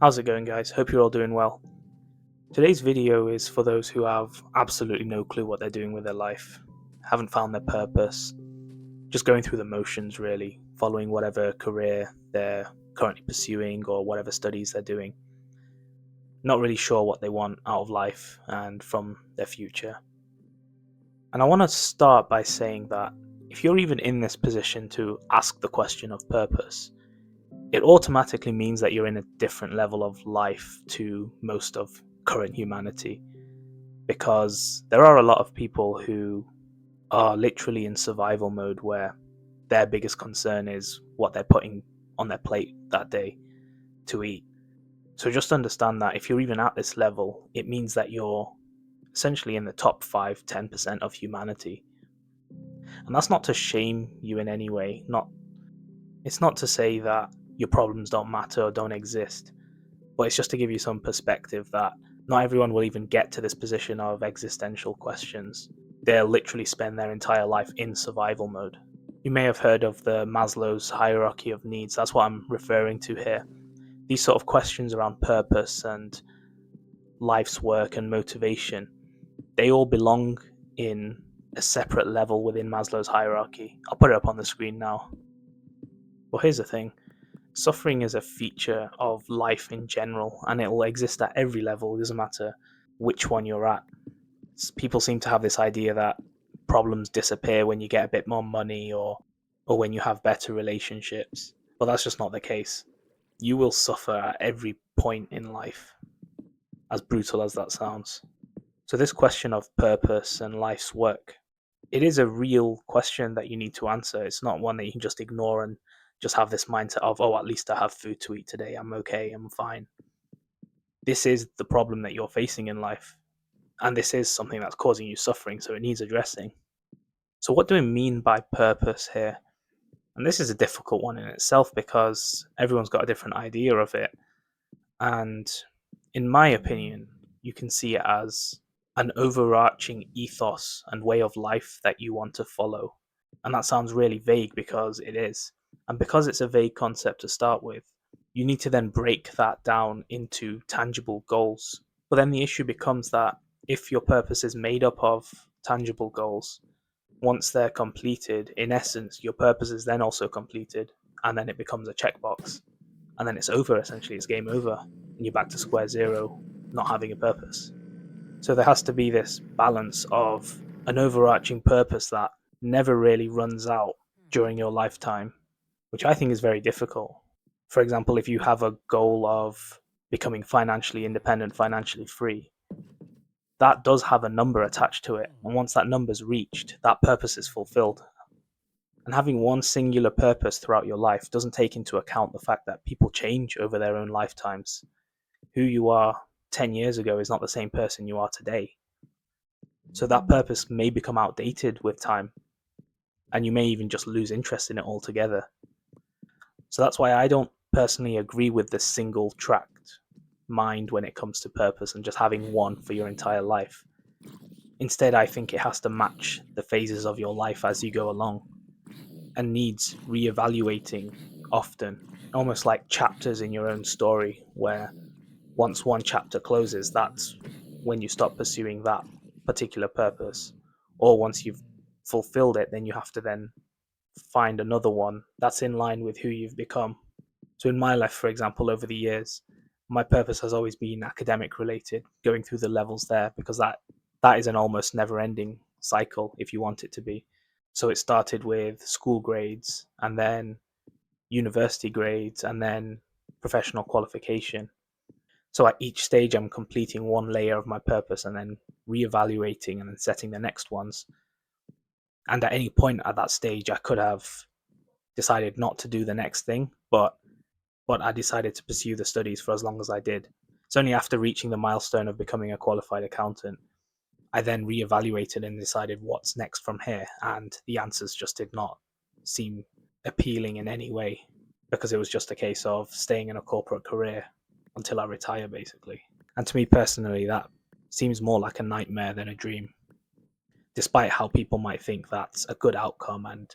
How's it going, guys? Hope you're all doing well. Today's video is for those who have absolutely no clue what they're doing with their life, haven't found their purpose, just going through the motions really, following whatever career they're currently pursuing or whatever studies they're doing, not really sure what they want out of life and from their future. And I want to start by saying that if you're even in this position to ask the question of purpose, it automatically means that you're in a different level of life to most of current humanity, because there are a lot of people who are literally in survival mode where their biggest concern is what they're putting on their plate that day to eat. So just understand that if you're even at this level, it means that you're essentially in the top 5-10% of humanity. And that's not to shame you in any way. It's not to say that your problems don't matter or don't exist, but it's just to give you some perspective that not everyone will even get to this position of existential questions. They'll literally spend their entire life in survival mode. You may have heard of the Maslow's hierarchy of needs. That's what I'm referring to here. These sort of questions around purpose and life's work and motivation, they all belong in a separate level within Maslow's hierarchy. I'll put it up on the screen now. Well, here's the thing. Suffering is a feature of life in general, and it will exist at every level. It doesn't matter which one you're at. People seem to have this idea that problems disappear when you get a bit more money or when you have better relationships, but that's just not the case. You will suffer at every point in life, as brutal as that sounds. So this question of purpose and life's work, it is a real question that you need to answer. It's not one that you can just ignore and just have this mindset of, oh, at least I have food to eat today. I'm okay. I'm fine. This is the problem that you're facing in life. And this is something that's causing you suffering. So it needs addressing. So what do we mean by purpose here? And this is a difficult one in itself because everyone's got a different idea of it. And in my opinion, you can see it as an overarching ethos and way of life that you want to follow. And that sounds really vague because it is. And because it's a vague concept to start with, you need to then break that down into tangible goals. But then the issue becomes that if your purpose is made up of tangible goals, once they're completed, in essence, your purpose is then also completed, and then it becomes a checkbox. And then it's over, essentially, it's game over, and you're back to square zero, not having a purpose. So there has to be this balance of an overarching purpose that never really runs out during your lifetime, which I think is very difficult. For example, if you have a goal of becoming financially independent, financially free, that does have a number attached to it. And once that number's reached, that purpose is fulfilled. And having one singular purpose throughout your life doesn't take into account the fact that people change over their own lifetimes. Who you are 10 years ago is not the same person you are today. So that purpose may become outdated with time, and you may even just lose interest in it altogether. So that's why I don't personally agree with the single tracked mind when it comes to purpose and just having one for your entire life. Instead, I think it has to match the phases of your life as you go along and needs re-evaluating often, almost like chapters in your own story, where once one chapter closes, that's when you stop pursuing that particular purpose. Or once you've fulfilled it, then you have to then find another one that's in line with who you've become. So in my life, for example, over the years, my purpose has always been academic related, going through the levels there, because that is an almost never ending cycle if you want it to be. So it started with school grades, and then university grades, and then professional qualification. So at each stage, I'm completing one layer of my purpose and then reevaluating and then setting the next ones. And at any point at that stage, I could have decided not to do the next thing, but I decided to pursue the studies for as long as I did. It's only after reaching the milestone of becoming a qualified accountant, I then reevaluated and decided what's next from here, and the answers just did not seem appealing in any way, because it was just a case of staying in a corporate career until I retire, basically. And to me personally, that seems more like a nightmare than a dream, despite how people might think that's a good outcome and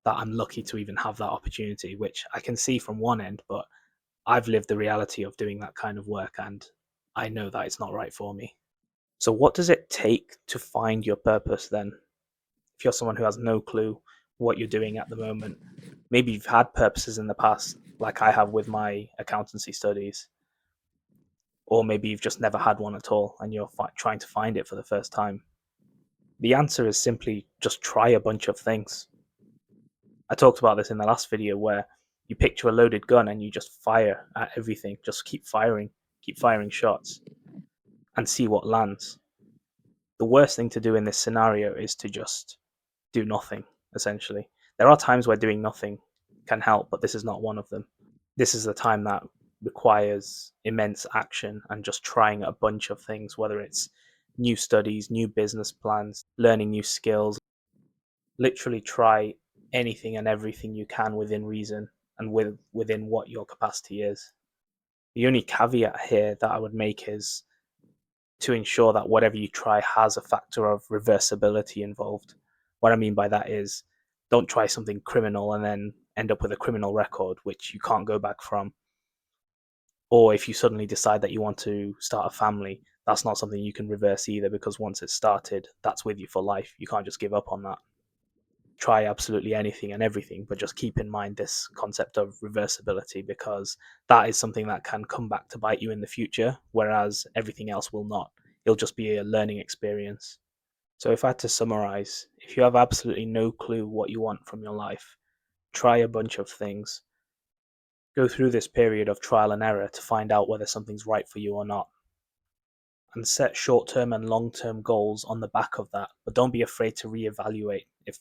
that I'm lucky to even have that opportunity, which I can see from one end, but I've lived the reality of doing that kind of work, and I know that it's not right for me. So, what does it take to find your purpose then? If you're someone who has no clue what you're doing at the moment, maybe you've had purposes in the past, like I have with my accountancy studies, or maybe you've just never had one at all and you're trying to find it for the first time. The answer is simply just try a bunch of things. I talked about this in the last video where you picture a loaded gun and you just fire at everything, just keep firing shots and see what lands. The worst thing to do in this scenario is to just do nothing, essentially. There are times where doing nothing can help, but this is not one of them. This is the time that requires immense action and just trying a bunch of things, whether it's new studies, new business plans, learning new skills. Literally try anything and everything you can within reason and within what your capacity is. The only caveat here that I would make is to ensure that whatever you try has a factor of reversibility involved. What I mean by that is don't try something criminal and then end up with a criminal record which you can't go back from. Or if you suddenly decide that you want to start a family, that's not something you can reverse either, because once it's started, that's with you for life. You can't just give up on that. Try absolutely anything and everything, but just keep in mind this concept of reversibility, because that is something that can come back to bite you in the future, whereas everything else will not. It'll just be a learning experience. So if I had to summarize, if you have absolutely no clue what you want from your life, try a bunch of things. Go through this period of trial and error to find out whether something's right for you or not. And set short-term and long-term goals on the back of that, but don't be afraid to reevaluate if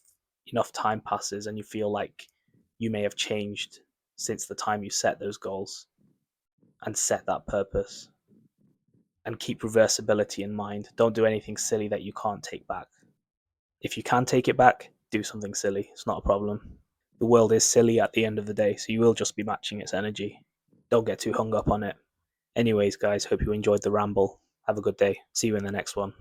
enough time passes and you feel like you may have changed since the time you set those goals, and set that purpose. And keep reversibility in mind. Don't do anything silly that you can't take back. If you can take it back, do something silly. It's not a problem. The world is silly at the end of the day, so you will just be matching its energy. Don't get too hung up on it. Anyways, guys, hope you enjoyed the ramble. Have a good day. See you in the next one.